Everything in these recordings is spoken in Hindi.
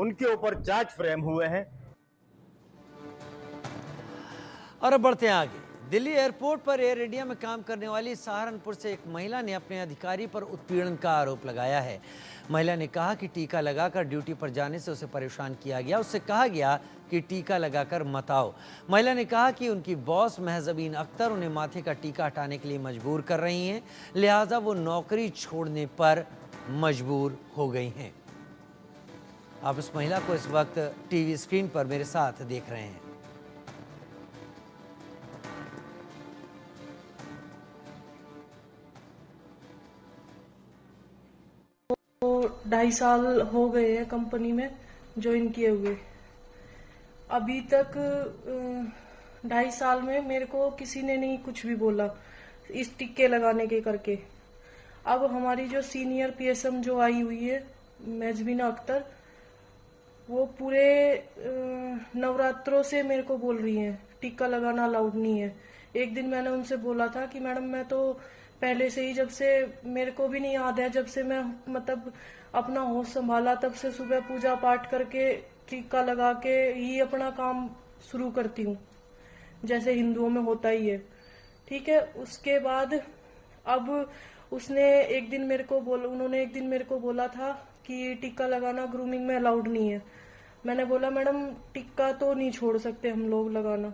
उनके ऊपर चार्ज फ्रेम हुए हैं। और अब बढ़ते हैं आगे। दिल्ली एयरपोर्ट पर एयर इंडिया में काम करने वाली सहारनपुर से एक महिला ने अपने अधिकारी पर उत्पीड़न का आरोप लगाया है। महिला ने कहा कि टीका लगाकर ड्यूटी पर जाने से उसे परेशान किया गया। उससे कहा गया कि टीका लगाकर मत आओ। महिला ने कहा कि उनकी बॉस महजबीन अख्तर उन्हें माथे का टीका हटाने के लिए मजबूर कर रही हैं, लिहाजा वो नौकरी छोड़ने पर मजबूर हो गई हैं। आप इस महिला को इस वक्त टीवी स्क्रीन पर मेरे साथ देख रहे हैं। तो 2.5 साल हो गए हैं कंपनी में ज्वाइन किए हुए। अभी तक 2.5 साल में मेरे को किसी ने नहीं कुछ भी बोला इस टिक्के लगाने के करके। अब हमारी जो सीनियर पीएसएम जो आई हुई है महजबीना अख्तर, वो पूरे नवरात्रों से मेरे को बोल रही हैं टीका लगाना अलाउड नहीं है। एक दिन मैंने उनसे बोला था कि मैडम मैं तो पहले से ही, जब से मेरे को भी नहीं याद है, जब से मैं मतलब अपना होश संभाला तब से सुबह पूजा पाठ करके टीका लगा के ही अपना काम शुरू करती हूँ, जैसे हिंदुओं में होता ही है। ठीक है, उसके बाद अब उन्होंने एक दिन मेरे को बोला था कि टीका लगाना ग्रूमिंग में अलाउड नहीं है। मैंने बोला मैडम टिक्का तो नहीं छोड़ सकते हम लोग लगाना,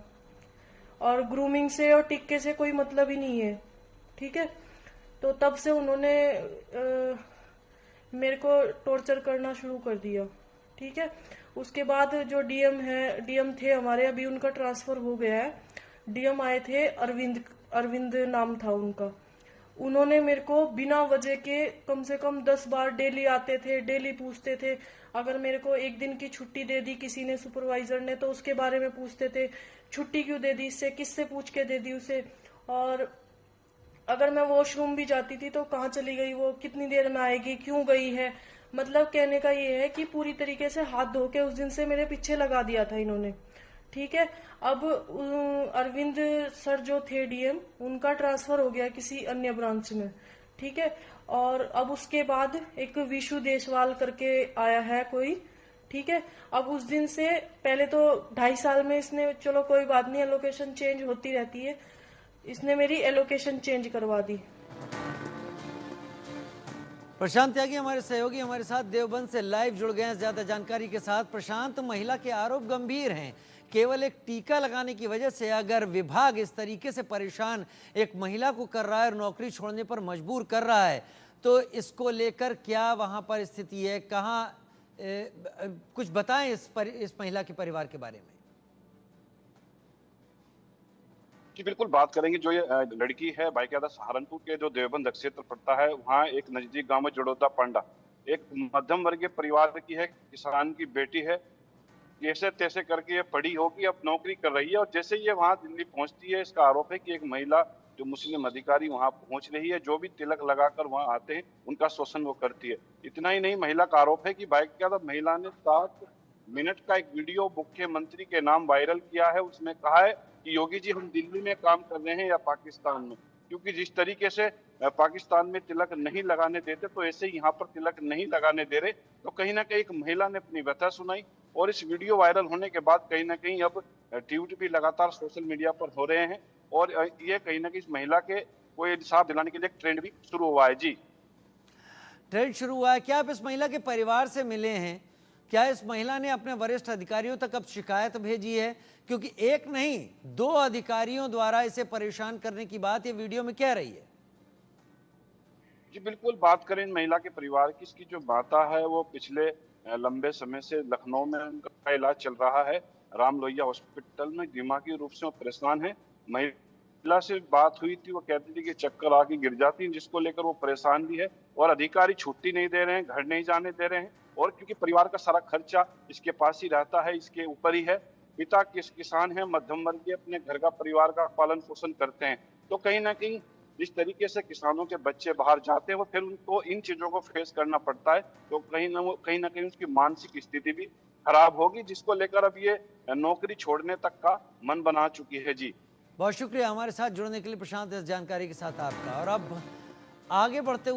और ग्रूमिंग से और टिक्के से कोई मतलब ही नहीं है। ठीक है, तो तब से उन्होंने मेरे को टॉर्चर करना शुरू कर दिया। ठीक है, उसके बाद जो डीएम थे हमारे, अभी उनका ट्रांसफर हो गया है। डीएम आए थे, अरविंद नाम था उनका। उन्होंने मेरे को बिना वजह के कम से कम 10 बार डेली आते थे, डेली पूछते थे। अगर मेरे को एक दिन की छुट्टी दे दी किसी ने, सुपरवाइजर ने, तो उसके बारे में पूछते थे, छुट्टी क्यों दे दी, इससे किससे पूछ के दे दी उसे। और अगर मैं वॉशरूम भी जाती थी तो कहाँ चली गई वो, कितनी देर में आएगी, क्यों गई है। मतलब कहने का ये है कि पूरी तरीके से हाथ धो के उस दिन से मेरे पीछे लगा दिया था इन्होंने। ठीक है, अब अरविंद सर जो थे डीएम, उनका ट्रांसफर हो गया किसी अन्य ब्रांच में। ठीक है, और अब उसके बाद एक विशु देशवाल करके आया है कोई। ठीक है, अब उस दिन से पहले तो 2.5 साल में इसने, चलो कोई बात नहीं, एलोकेशन चेंज होती रहती है, इसने मेरी एलोकेशन चेंज करवा दी। प्रशांत त्यागी हमारे सहयोगी हमारे साथ देवबंद से लाइव जुड़ गए हैं ज्यादा जानकारी के साथ। प्रशांत, महिला के आरोप गंभीर हैं। केवल एक टीका लगाने की वजह से अगर विभाग इस तरीके से परेशान एक महिला को कर रहा है और नौकरी छोड़ने पर मजबूर कर रहा है, तो इसको लेकर क्या वहां पर स्थिति है, कहाँ कुछ बताएं इस महिला के परिवार के बारे में। जी बिल्कुल, बात करेंगे। जो ये लड़की है बाकायदा सहारनपुर के जो देवबंद क्षेत्र पड़ता है, वहाँ एक नजदीक गांव में जड़ौदा पांडा, एक मध्यम वर्गीय परिवार की है, किसान की बेटी है। जैसे तैसे करके ये पढ़ी होगी, अब नौकरी कर रही है, और जैसे ये वहाँ दिल्ली पहुंचती है, इसका आरोप है कि एक महिला जो मुस्लिम अधिकारी वहाँ पहुंच रही है, जो भी तिलक लगाकर वहाँ आते हैं उनका शोषण वो करती है। इतना ही नहीं, महिला का आरोप है कि बाकायदा महिला ने 7 मिनट का एक वीडियो मुख्यमंत्री के नाम वायरल किया है। उसमें कहा है कि योगी जी हम दिल्ली में काम कर रहे हैं या पाकिस्तान में, क्योंकि जिस तरीके से पाकिस्तान में तिलक नहीं लगाने देते, तो ऐसे यहाँ पर तिलक नहीं लगाने दे रहे। तो कहीं ना कहीं एक महिला ने अपनी व्यथा सुनाई, और इस वीडियो वायरल होने के बाद कहीं ना कहीं अब ट्वीट भी लगातार सोशल मीडिया पर हो रहे हैं, और ये कहीं ना कहीं इस महिला के को इंसाफ दिलाने के लिए एक ट्रेंड भी शुरू हुआ है। जी, ट्रेंड शुरू हुआ है। क्या आप इस महिला के परिवार से मिले हैं? क्या इस महिला ने अपने वरिष्ठ अधिकारियों तक अब शिकायत भेजी है? क्योंकि एक नहीं 2 अधिकारियों द्वारा इसे परेशान करने की बात ये वीडियो में कह रही है। जी बिल्कुल, बात करें इन महिला के परिवार की, इसकी जो माता है वो पिछले लंबे समय से लखनऊ में उनका इलाज चल रहा है, राम लोहिया हॉस्पिटल में। दिमागी रूप से वो परेशान है। महिला से बात हुई थी, वो कहती थी कि चक्कर आके गिर जाती है, जिसको लेकर वो परेशान भी है, और अधिकारी छुट्टी नहीं दे रहे हैं, घर नहीं जाने दे रहे हैं, और क्योंकि परिवार का सारा खर्चा इसके पास ही रहता है, इसके ऊपर ही है। पिता किसान है, मध्यम वर्गीय, अपने घर का परिवार का पालन पोषण करते हैं। तो कहीं ना कहीं जिस तरीके से किसानों के बच्चे बाहर जाते हैं, वो फिर उनको इन चीजों को फेस करना पड़ता है, तो कहीं ना कहीं उसकी मानसिक स्थिति भी खराब होगी, जिसको लेकर अब ये नौकरी छोड़ने तक का मन बना चुकी है। जी, बहुत शुक्रिया हमारे साथ जुड़ने के लिए प्रशांत, इस जानकारी के साथ आपका। और अब आगे बढ़ते